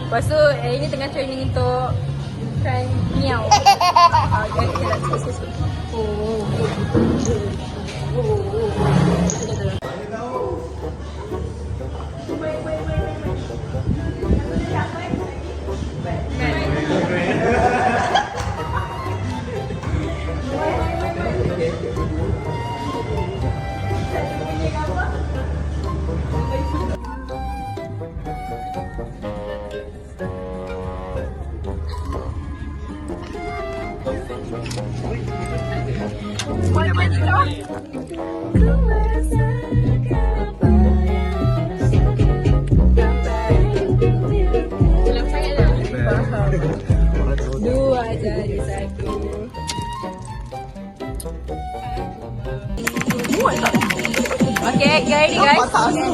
Lepas tu ini tengah training untuk try miau. Okay, kita nak sikit-sikit. Dua jari satu. Okay, get ready guys. Lepas ni.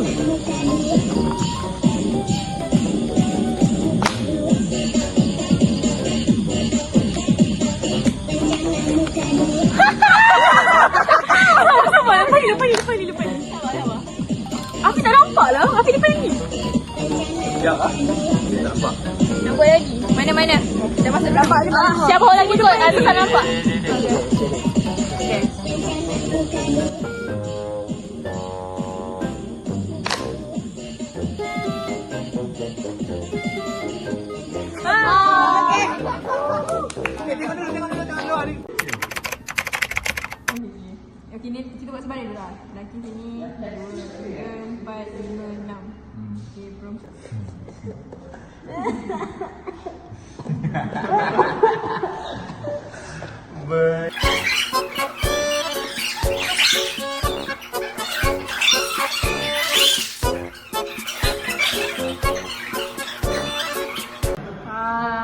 Aku tak nampak lah. Apa lepas ni? Sekejap lah. Tak nampak. Nampak lagi? Mana? Dah masuk nampak je. Siapa orang lagi tu? Aku tak nampak. Okay. Okay, ni kita buat sebaris dulu lah. Lelaki sini 2, 3, 4, 5, 6. Okay, perempuan.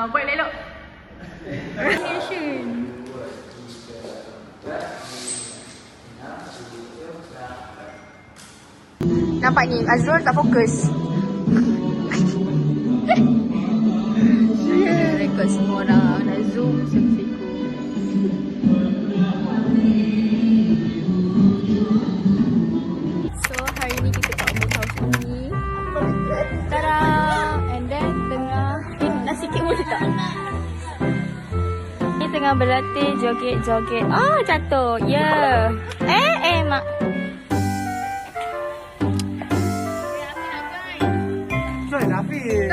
Buat elok. Action. Nampak ni, Azrul tak fokus. Dia rekod semua orang. Nak zoom selfie-ku. So, hari ni kita kat open house ni. Tada! And then, tengah... nak sikit boleh tak? Ni tengah berlatih joget-joget. Oh, jatuh. Ya. Yeah. Mak. Hafiz.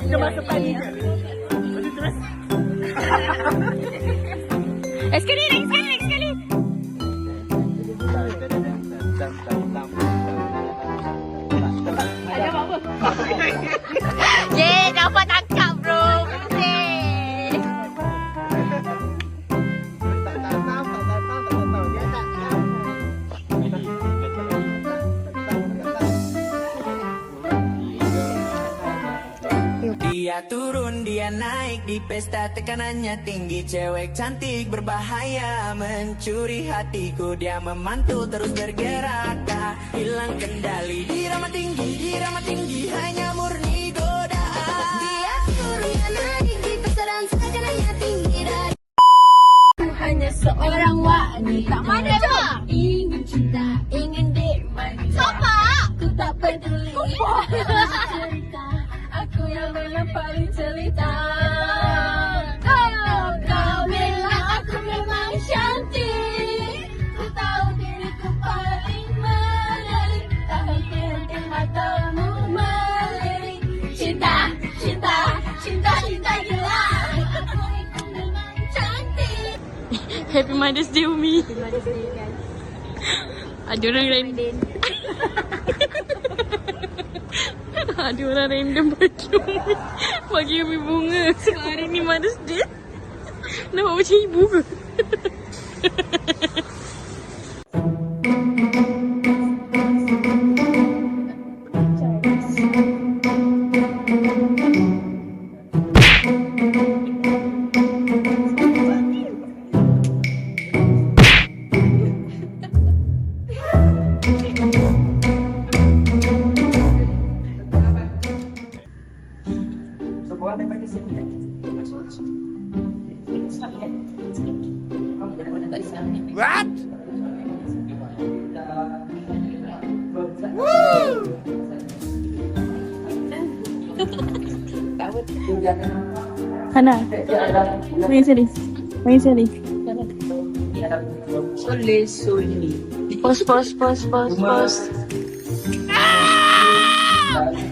Kita masuk pagi. Terus. Sekali. Ada apa? Yeay, dapat tangkap bro. Dia turun, dia naik di pesta, tekanannya tinggi. Cewek cantik berbahaya, mencuri hatiku. Dia memantul terus bergerak, tak hilang kendali. Irama tinggi, hanya murni godaan. Dia turun, dia naik di pesta dan tekanannya tinggi. Hanya seorang wanita. Mana coba? Ingin cinta, ingin dimanja. Siapa? Ku tak peduli. Cerita. Aku yang paling cerita. Kalau kau bilang aku memang cantik, ku tahu diriku paling menarik. Tak henti-henti matamu melirik. Cinta gila. Aku memang cantik. Happy Mother's Day Umi. Happy Mother's Day guys. Ada orang random. Ada orang random bagi Umi bunga. Hari ni Mother's Day. Nampak macam ibu ke? Hana. Main sini. Main sini. Pos.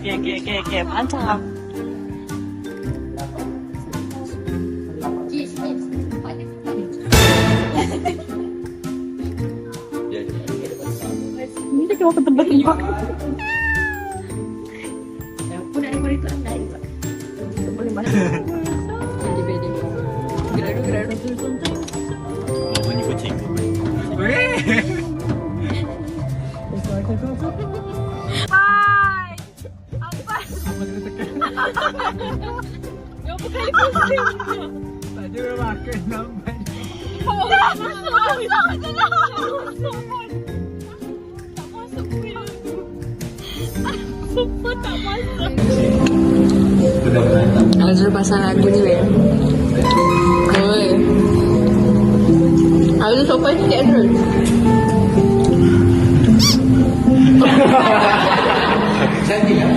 Okay. Mantap. Ini dia kau ke tempat-tempat. Bunyi kucing. Berapa kali pusing? Tadi memang makan nampak. Azul pasal lagu ni weh. Oi. Azul sopan sikit Azul. Cantik kan?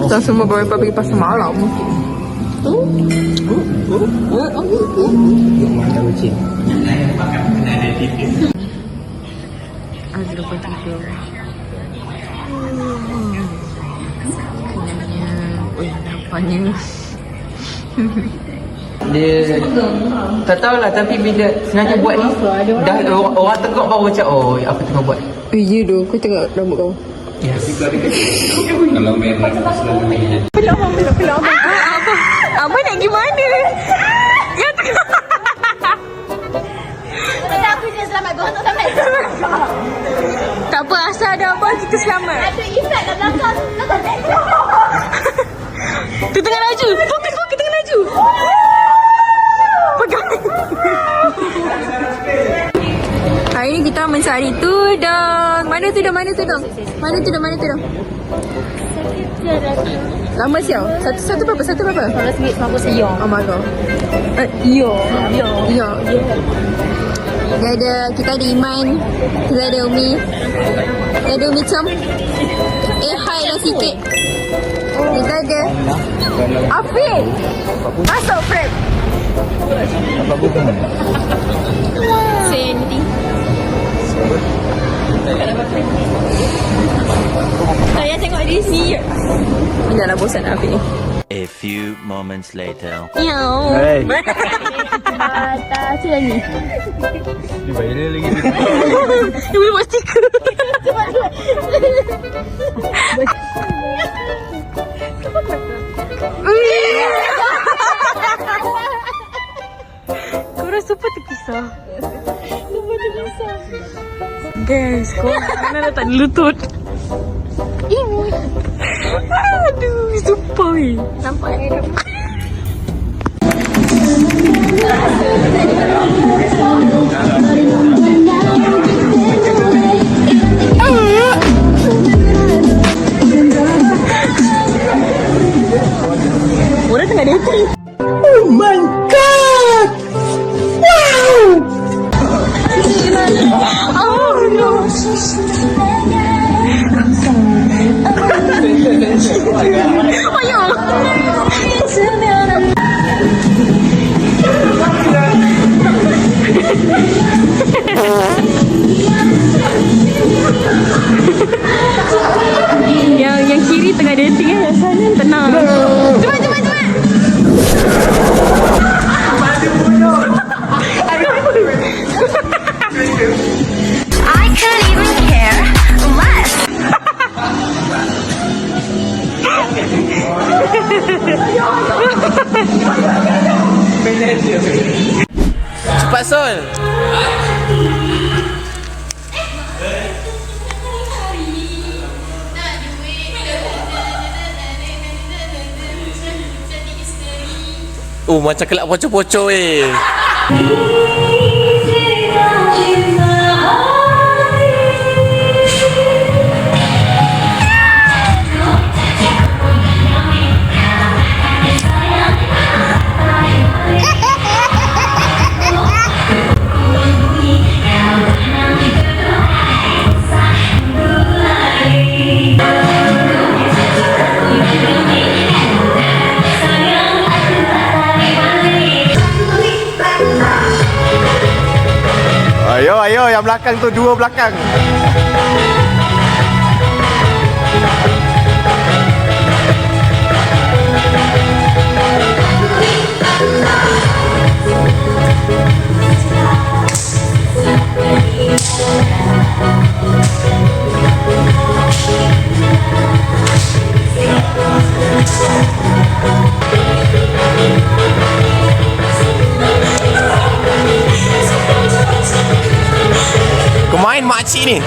Kita semua baru pergi pasar malam. Mana kucing? Azul lupa tidur. Nampaknya. Dia tak tahulah, tapi bila sengaja buat ni dah orang tengok baru macam oh apa tengah buat. Ya tu, kau tengok rambut kau. Ya. Kalau merah selalu merah. Pelak. Apa nak gimana? Ya tengok. Kata aku je selamat, kau tak selamat. Tak apa, asal ada apa kita selamat. Ada Izzat kat belakang, kau tak selamat. Kita tengah laju. Fokus, kita tengah laju. Pegang. Hari ni kita mencari tudung. Mana tudung? Lama siau. Satu berapa? RM12.50. Oh my god. Yo. Kita ada Iman. Kita ada Umi. Kita ada Umi Chom. Hai lah sikit. Kita ada Afiq. Masuk frame. Apa bukan? Say anything. Saya tengok di sini. Dah lah bosan Afiq ni. A few moments later. Yo. Hey. Mata tu lagi. Dia viral lagi. Dia boleh buat stiker. Korang super terpisah. Guys, kau mana letak lutut? Aduh, super weh. Nampak ni. Orang tengah dating. Oh my god! Wow! Oh no! Ayo! yang kiri tengah dating yang sana tenang. Cepat. I can't even care less. Cepat Sol. Oh, macam kelak pocok-pocok kat belakang tu, 2 belakang. Kau main makcik ni.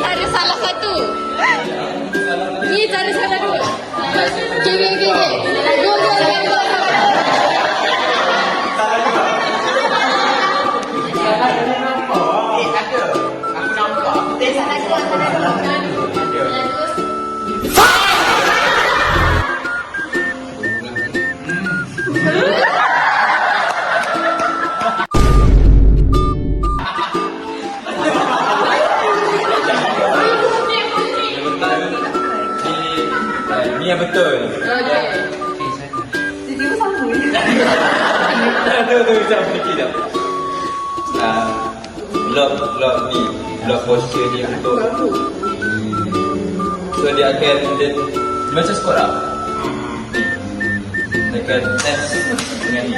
Ada salah satu. Ni ada salah dua. Okay. Go. Ni yang betul. Okay. Tu macam fikir dah. Blok ni, blok posture ni untuk. So dia akan macam squat lah. Dia akan test dengan ni.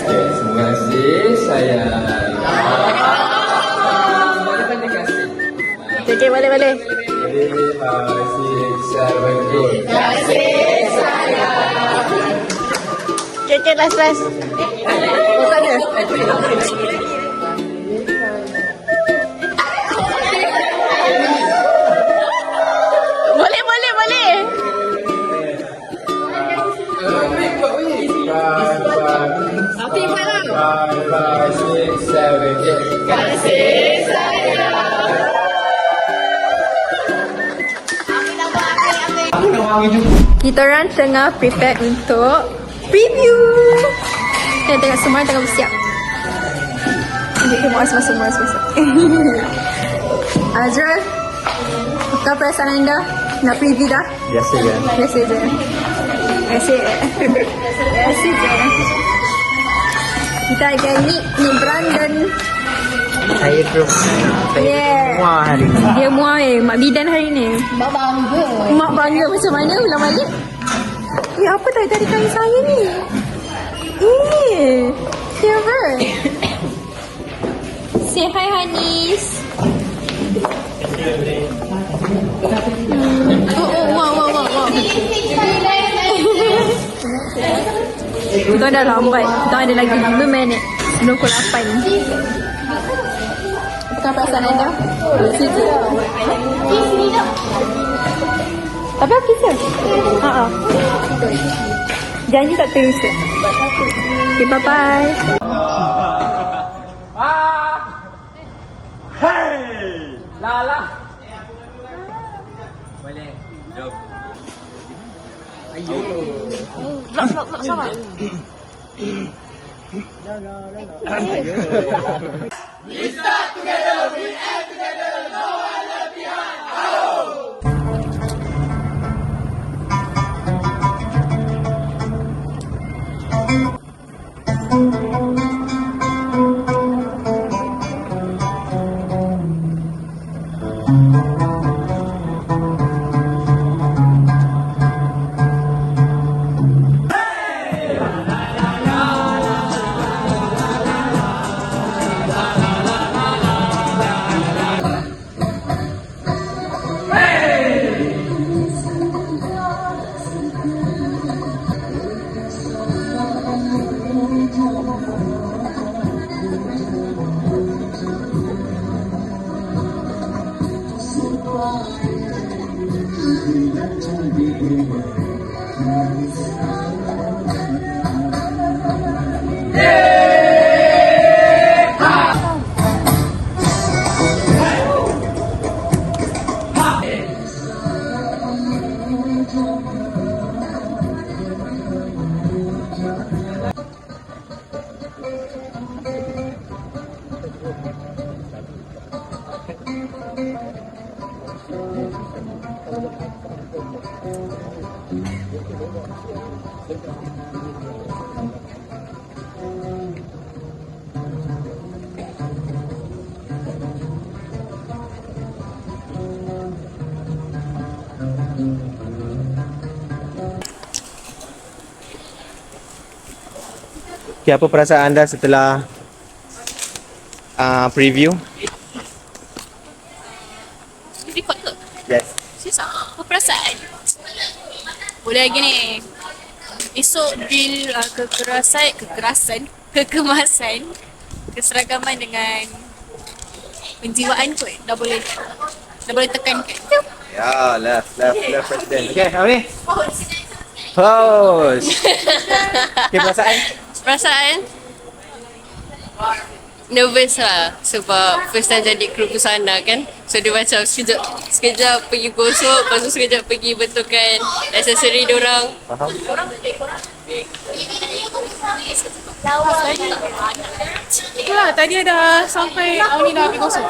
Terima kasih sayang. Okay, boleh. Terima kasih sayang. Okay, last. Bukan dia. Boleh. Api mana? 5, 6, 7, 8. Kasih sayang. Kita orang tengah prepare untuk preview. Kita tengok semua tengah bersiap. Kita masuk. Azrul, apa perasaan anda nak preview dah? Biasa kan? Biasa je. Kita akan meet Brandon. Saya tu muah hari ni. Dia muah Mak Bidan hari ni. Mak bangga macam mana ulang balik? Apa tadi kain saya ni? Silver. Say hi Hanis. Wow. Kita dah lambat. Kita ada lagi 5 minit sebelum pukul 8. Apakah perasaan anda? Setuju? Tapi okey je. Janji tak terusik. Okay, bye-bye. Lala. Boleh. Jom. Ayo. Vlog sama. We start together, we end together, no one left behind. Okay, apa perasaan anda setelah preview? Record ke? Yes. Susah. Apa perasaan? Boleh lagi ni. Esok deal kekemasan, keseragaman dengan penjiwaan kot. Dah boleh tekankan. Ya, love president. Okay, apa ni? Host. Okay, Perasaan? Nervous lah sebab first time jadi kru busana kan. So dia macam sekejap pergi gosok, lepas tu sekejap pergi betulkan aksesori diorang. Faham? Itulah, tadi dah sampai Auni dah habis gosok.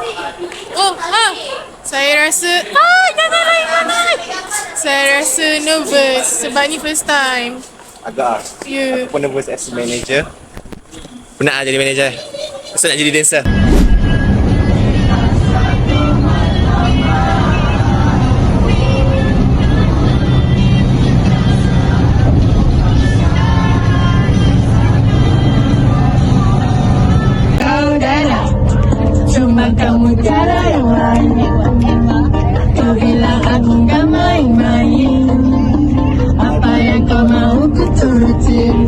Saya rasa saya rasa nervous sebab ni first time. Agak. Ya. Aku pun nervous as manager. Penat lah jadi manager. Besok nak jadi dancer. Cuma kamu cara yang lain. Kau bilang aku gak main-main. Apa yang kau mau ku turutin.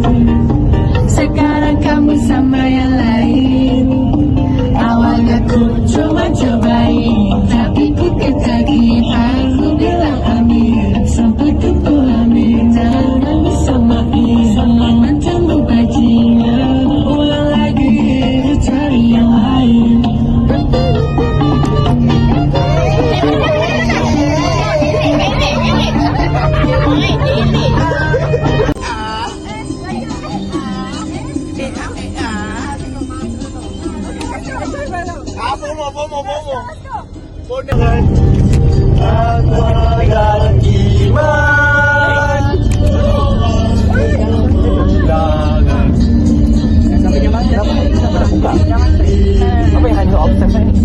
Sekarang kamu sama yang lain. Awalnya ku coba-cobain, tapi ku ketagihan. Aku bilang amin, sampai ku amin. Jangan disamain sama mantanmu bajingan. Ulang lagi, cari yang lain. Apa yang hanya obsesi ni?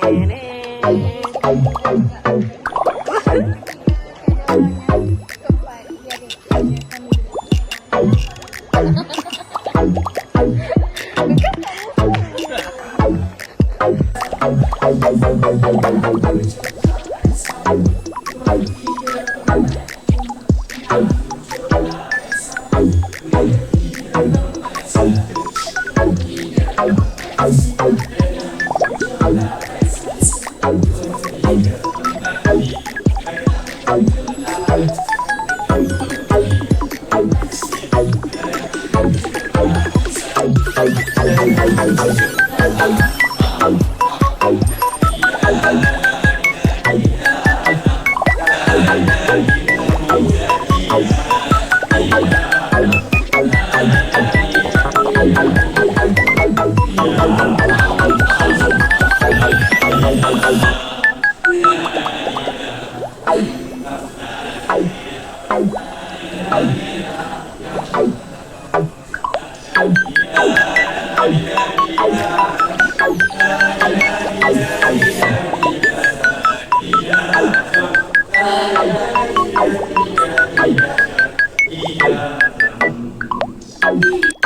Yeah.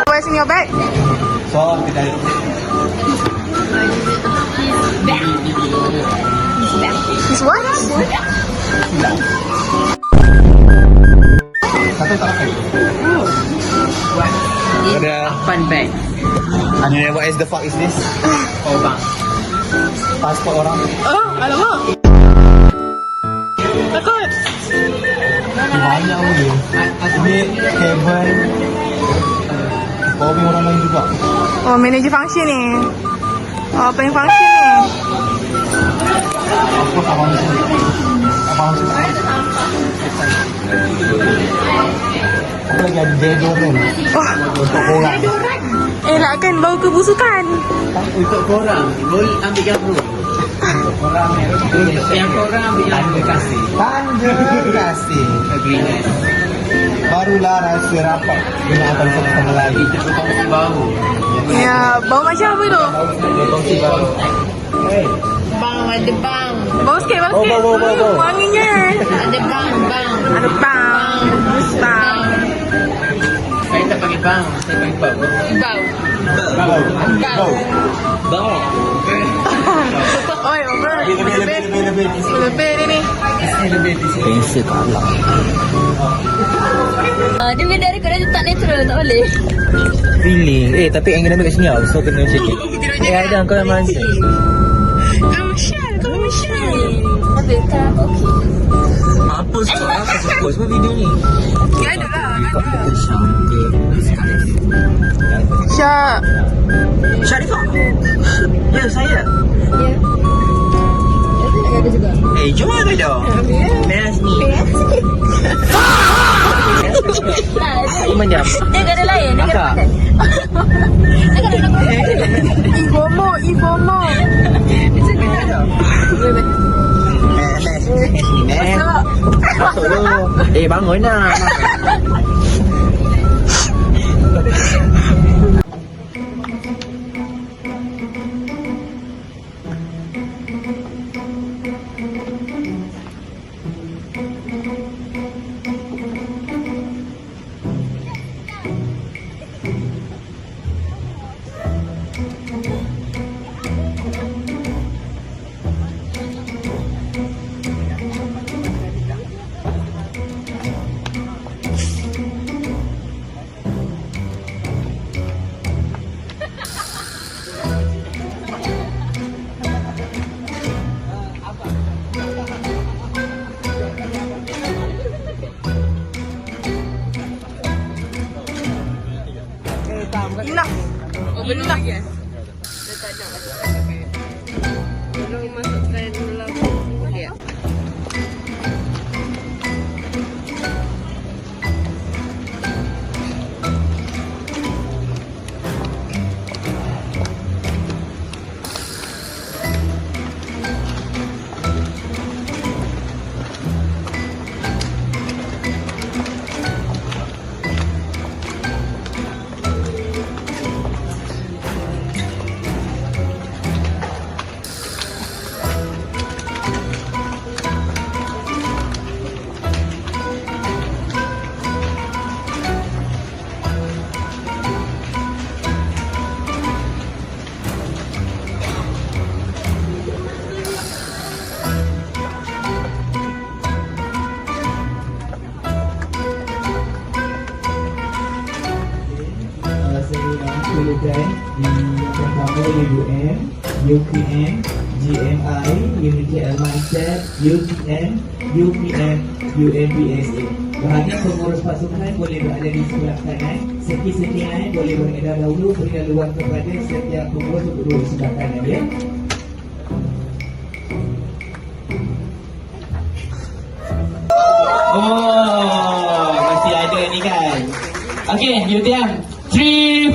What's in your bag? So, kita It's what? ada Fun bag. what is the fuck is this? Oh bang. Pasport orang. Oh, alamak. Takut. Banyak boleh. Ini kabel. Power orang lain juga. Oh, manager function ni. Oh, apa yang function ni? Apa abang sini? Abang sini. Apa lagi ada deodorant? Oh, Untuk korang. elakkan bau kebusukan. Untuk korang, gol ambil gambar. Untuk korang yang korang ambil yang kasih. Tanda kasih. Agreement. Barulah rasa rapat dengan abang satu sama lain. Kita berkongsi bahu. Ya, bau macam apa tu? Berkongsi baru. Bang, ada bang. Bau sikit, bau sikit. Bau. Wanginya. Ada bang. Ada bang. Bang. Saya tak panggil bang, saya panggil bau. Bau. Bau. Oi, over. Lebih. Lebih ni ni. Pensel kalah. Dia beda dari kau tak natural, tak boleh. Feeling. Tapi angle ambil kat sini tau. So kena check it. Ada kau yang mandi. Kamu share. Tapi kan okey. Apa semua video ni? Ya, ada lah. Syah. Syarifah. Ya, saya. Ya. Ada juga. Jom ada dong. Beres ni. Iman jam. Dia ada lain, dia ada pakai. Dia ada nak Ibomo. Masuk dulu. Bangun lah. Enough. Oh, belum lagi eh? Belum masukkan dalam. Ya. UPM, GMI, Unity Almanset, UTM, UPM, UNBSA. Bahagian pengurus pasukan boleh berada di sebelah kanan. Seti-seti lain boleh beredar dahulu, berikan ruang kepada setiap pengurus untuk duduk di sebelah kanan ya. Oh, masih ada ni kan. Okay, UTM 3, 4.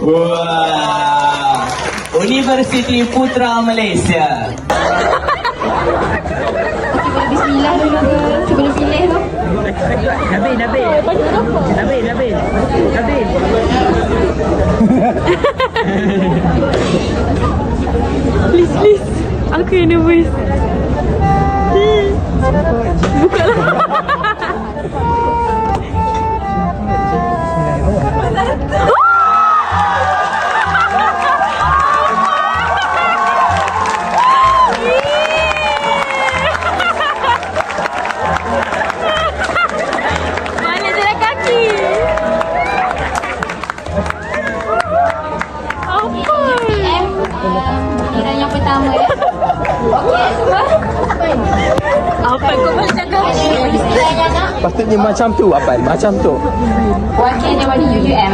Wah, Universiti Putra Malaysia. Bismillah dulu ke? Cuba dia pilih tu. Nabil. Please. Aku yang nervous. Buka lah. Mana jalan kaki? Apa? Kira yang pertama ya. Okey, semua. Apa kau boleh cakap? Bismillah nak. Patutnya macam tu apa? Macam tu. Wakilnya dari UUM.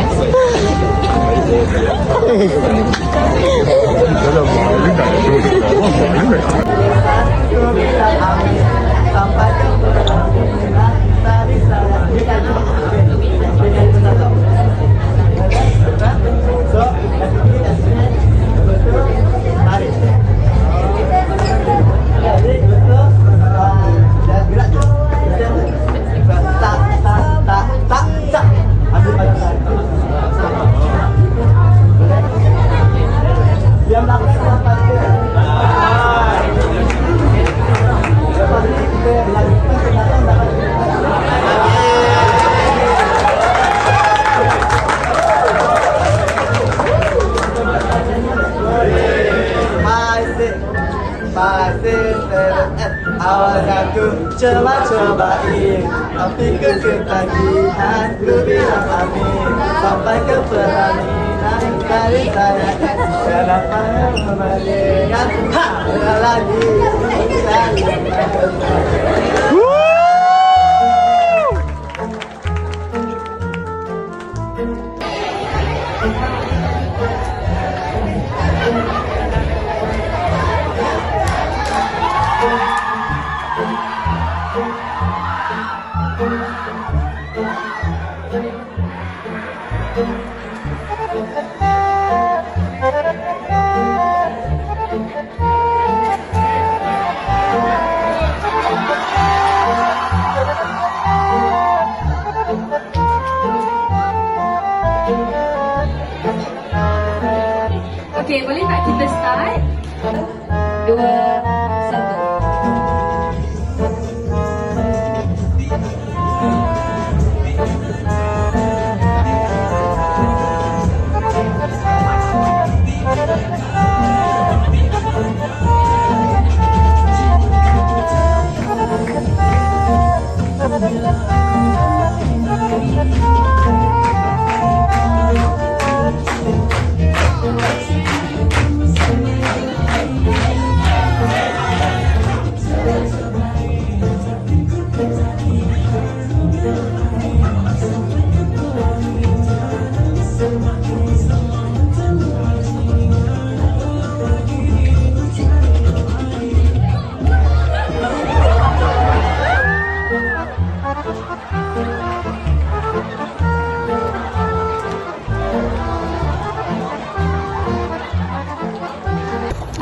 Awal aku coba-cobain, tapi ketagihan ku bilang amin. Sampai ke pelaminan kali saya kenapa membalikkan lagi Okey, boleh tak kita start? 2, 1.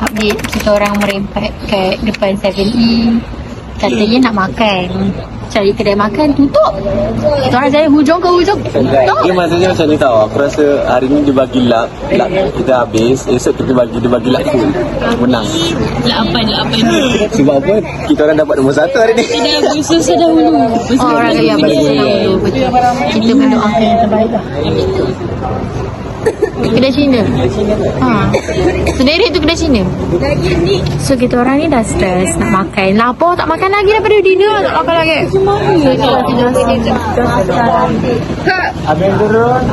Update, kita orang merempat kat depan 7E. Katanya nak makan. Cari kedai makan, tutup. Kita orang dari hujung ke hujung. Dia maksudnya macam ni tau. Aku rasa hari ni dia bagi lap kita habis. Esok kita bagi lap tu. Menang. Lapan. Sebab apa? Kita orang dapat nombor 1 hari ni. Dah bersusah dahulu. Orang yang bersusah dahulu. Betul. Kita mendoakan yang terbaik lah. Kedai Cina. Sendiri tu kedai Cina. So kita orang ni dah stres nak makan. Lapar tak makan lagi daripada dinner, tak makan lagi. Abang turun.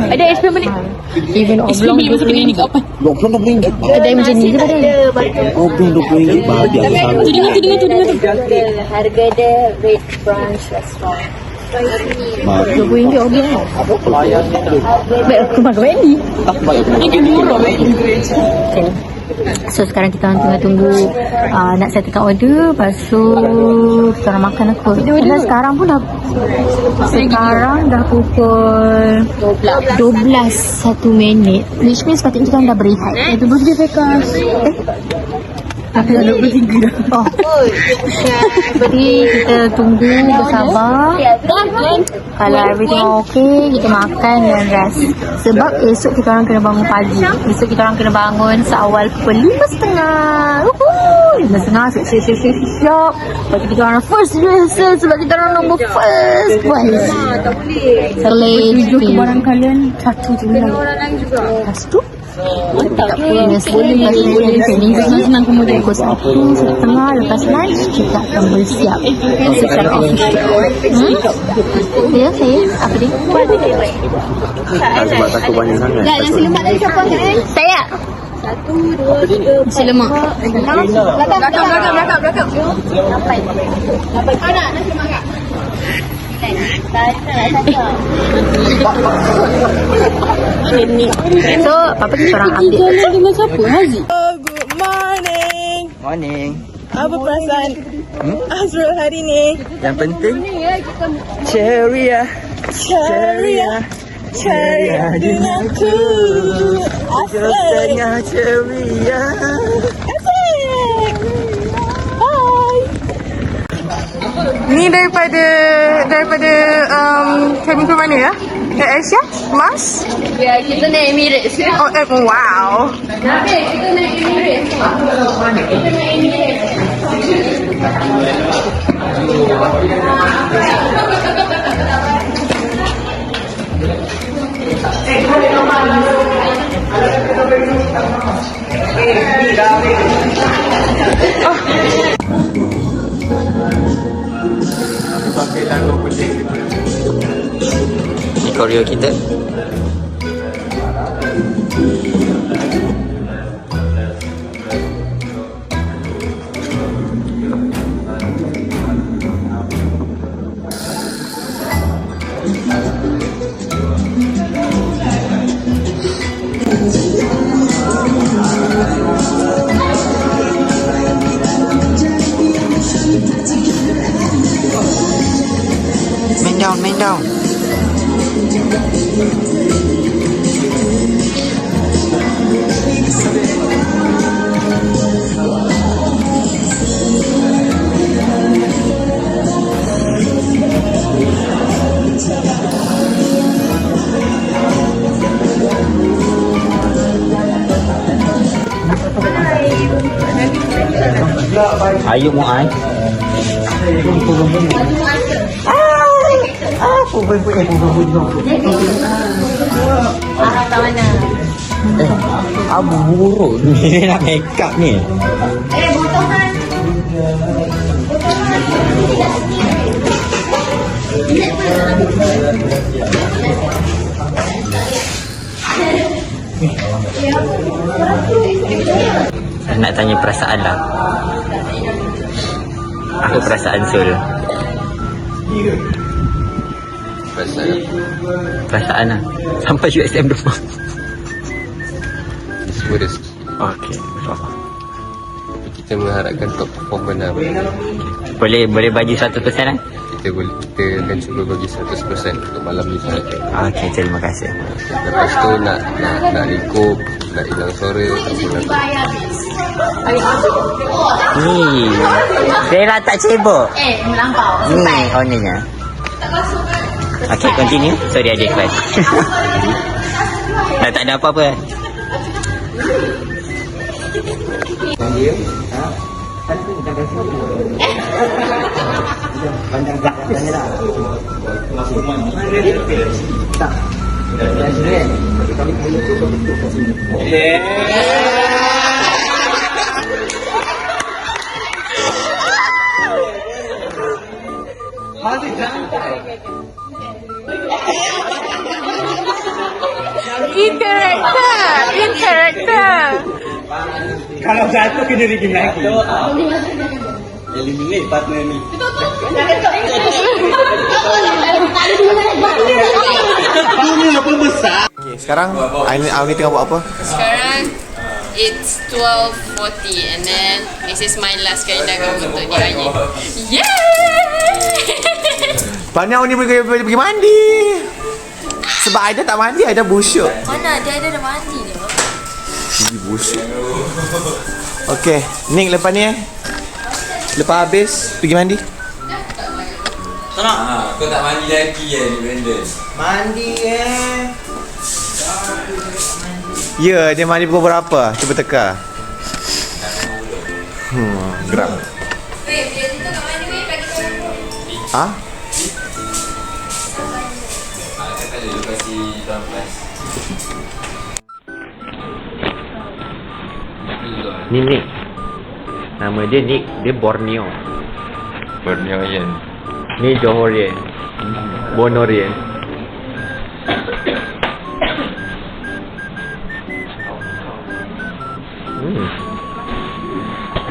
Ada es krim balik. Even oblong RM20 kat apa? Oblong RM20. Ada yang macam ni ke pada? Oblong RM20. Bahagia sangat. Tu dengar. Harga dia Red Branch Restaurant. RM20 oblong. Baik aku makan Wendy. Ini murah Wendy. So sekarang kita orang tengah tunggu nak settlekan order. Lepas tu kita orang makan aku. Dan sekarang pun dah pukul 12:01. Which means sepatutnya kita orang dah berehat. Itu birthday Fekas. Tapi dah 23 dah. Oh. Jadi kita tunggu bersabar. Kalau everything okay, kita makan dan rest. Sebab esok kita orang kena bangun pagi. Esok kita orang kena bangun seawal pukul 5.30. 5.30 siap. Lepas tu kita orang first rehearsal sebab kita orang nombor first. Tak boleh. Tujuh kemarin kalian satu je. Kena orang lain juga. Lepas tu tak boleh senang kemudian pukul 1:30 lepas lunch kita akan bersiap secara official. Ya saya apa dia? Sebab takut banyak sangat. Yang selemak tadi siapa kan? Saya 1, 2, 3, selemak. Belakang. Ada nak selemak tak? So apa kita orang update dengan siapa Haziq? Good morning. Morning. Apa perasaan Azrul hari ni? Yang penting ceria. Ceria denganku. Tengah ceria. Ni daripada cabin crew mana ya? Air Asia? Mas? Ya kita naik Emirates. Oh, wow. Kita naik Emirates. Ini koreo kita. Main down. Ayo Mu'ai. Arah kat mana? Abu buruk ni nak make up ni. Botongan. Nak tanya perasaan lah. Apa perasaan Sul? Perasaan lah. Sampai USM rumah. Semua rezeki. Okey. Kita mengharapkan top performer lah. Boleh bagi 100% lah? Kita akan cuba bagi 100% untuk malam ni sahaja. Okey, terima kasih. Lepas tu nak likup, nak hilang suara, tak boleh. Ni Bella tak cebok. Melampau. Ni ownernya. Okey, continue. Sorry ada kelas. Dah tak ada apa-apa. In character. Kalau jatuh kena bikin lagi. Eliminate partner ni. Okay, sekarang Auni tengah buat apa? Sekarang it's 12:40 and then this is my last kain dagang untuk ni raya. Yay! Pani Auni pergi mandi. Sebab Aida tak mandi, Aida busuk. Mana dia ada dah mandi dia. Pergi busuk. Okay, Nik lepas ni lepas habis pergi mandi. Kau tak mandi lagi ni Brandon. Mandi Ya, dia mandi pukul berapa? Cuba teka. Gerak. Weh, dia tu kat mana weh? Bagi tahu. Ah? Kata dia kasi 12. Ni Nik. Nama dia Nik, dia Borneo. Borneo Yen. Ni Johorien. Bonorien.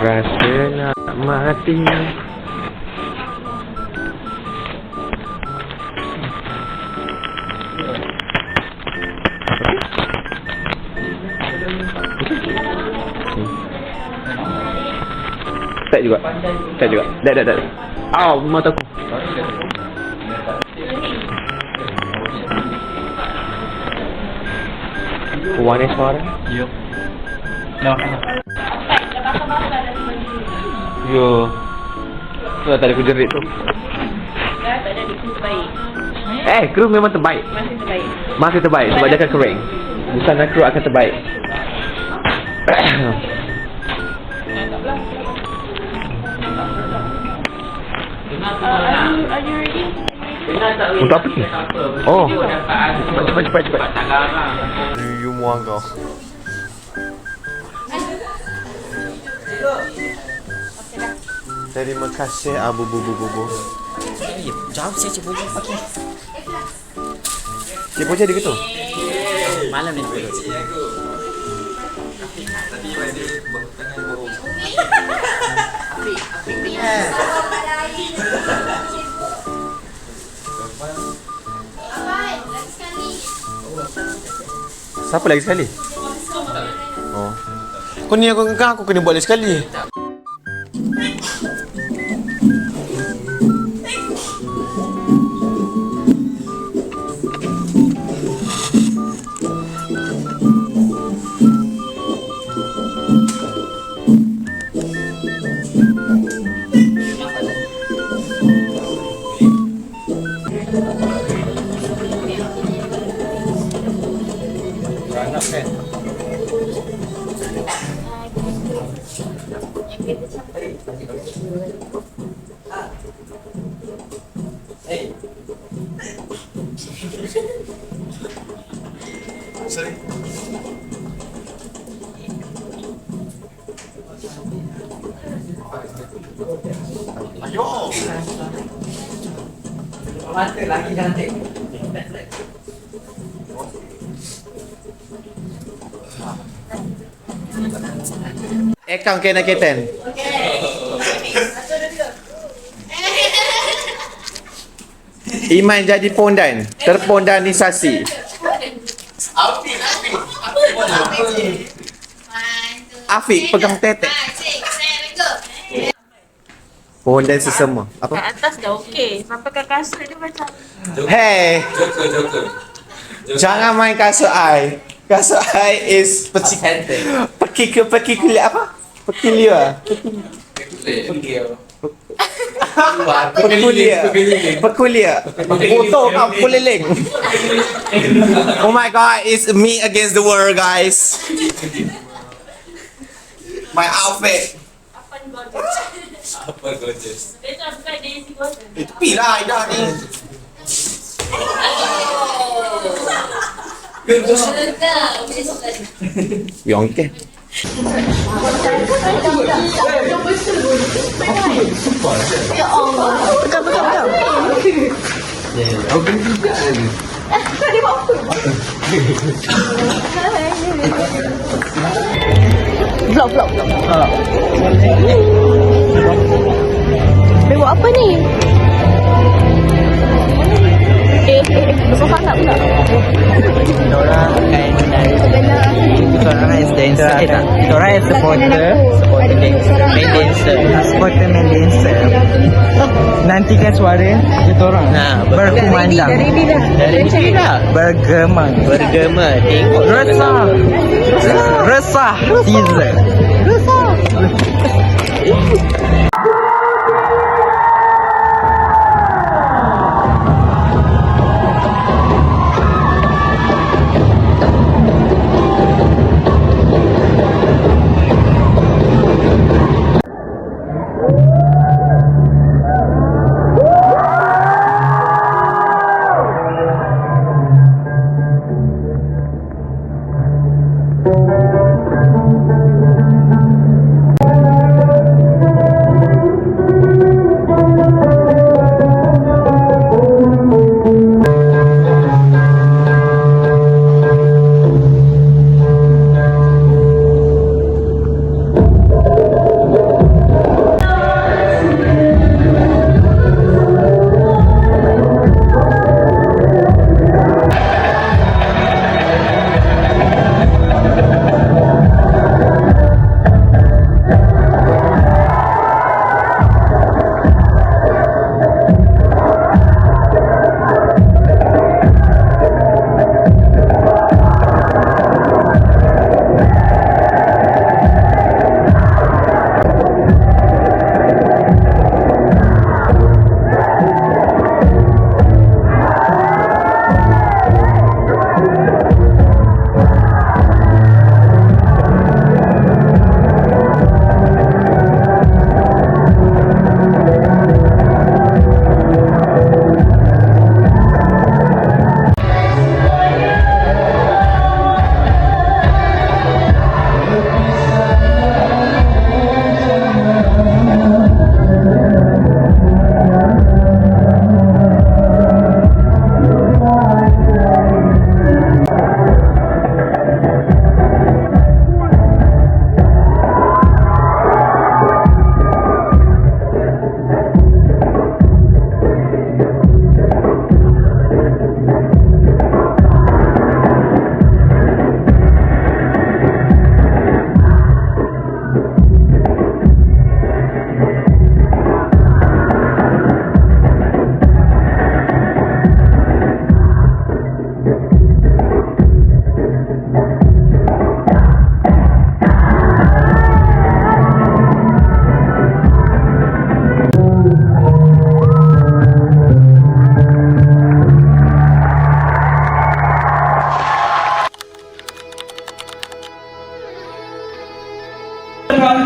Rasa nak mati. Tak juga. Tak juga. Dah. Aw, mataku. Warna suara? Yo. No. Yo. Tu tak ada kujerit tu. Dah tak ada kru terbaik. Kru memang terbaik. Masih terbaik. Masih terbaik sebab dia akan kering. Busana kru akan terbaik. Are you ready? Untuk apa ni? Oh. Cepat. You muang kau. Terima kasih Abu Bubu. Jauh saya Cik Bobo. Okey. Cik Bobo jadi ke tu? Malam ni. Siapa lagi sekali? Oh. Kau ni aku kena buat lagi sekali. Sorry. Ayo. Mata lagi cantik. Account kena keten. Iman jadi pondan, terpondanisasi. Afiq pegang tetek. Pondan sesama. Apa? Kat atas dah okey. Sampai kat kasut dia macam Hey, Joker. jangan main kasut I. Kasut I is peculiar apa? Peculiar. Peculiar. Foto kat peliling. Oh my god, it's me against the world, guys. My outfit. Apa gorgeous? Dia tak bukan Daisy Gordon. Tepi lah Aida ni. Yang ke? Vlog. Dia buat apa ni? Bersopan tak pula? Diorang akan dancer. Diorang yang supporter main dancer. Nantikan suara diorang berkumandang, bergema, tengok resah teaser.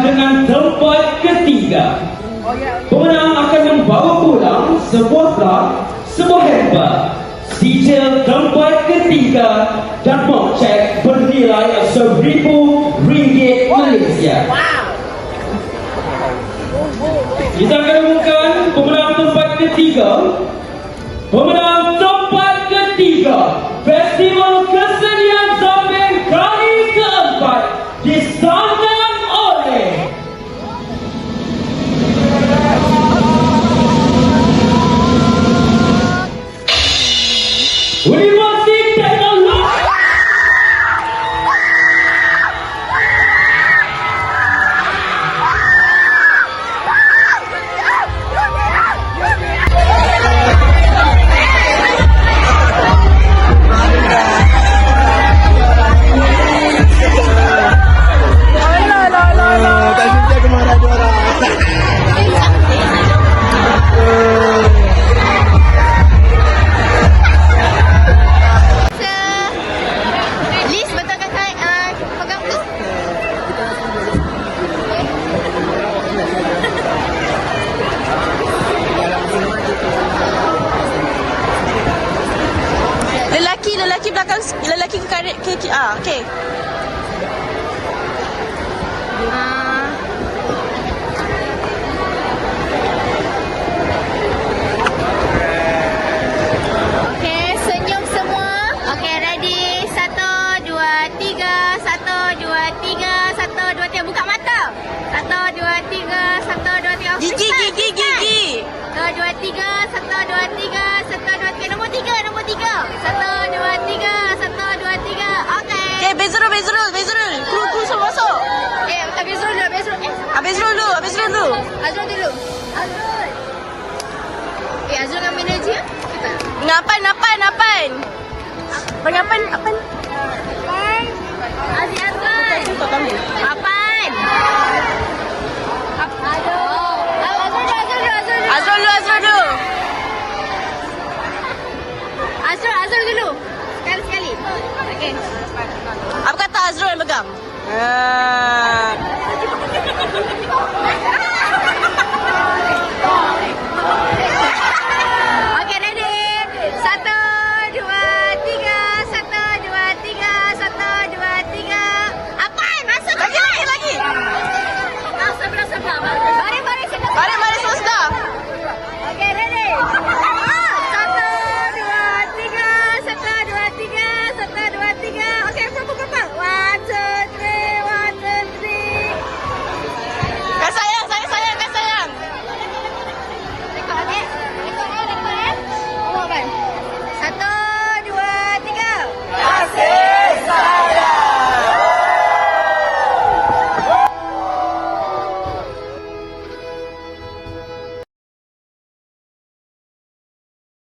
Dengan tempat ketiga, pemenang akan membawa pulang sebuah flag, sebuah handbag, detail tempat ketiga dan mock check bernilai RM1,000 Malaysia. Kita akan umumkan pemenang tempat ketiga. Pemenang tempat ketiga Festival Kesenian Zapin kali keempat disandang oleh Universiti Teknologi. lelaki belakang, lelaki ke kanan, okey. Okay, senyum semua. Okay, ready. 1, 2, 3. 1, 2, 3. 1, 2, 3. Buka mata. 1, 2, 3. 1, 2, 3. Gigi, gigi, gigi. 1, 2, 3. 1, 2, 3. 1, 2, 3. Nombor 3. Nombor 3. 1, 2, 3. 1, 2, 3. Okay. Okay, Bezrul. Kru semua masuk. Habis dulu. Bezrul dulu. Azrul dulu. Azrul. Azrul dengan manager? Kita. Ngapan. Pengapan, apa? Aziz Azrul. Apan. Azrul dulu. Azrul dulu. Sekali. Okey. Apa kata Azrul yang pegang?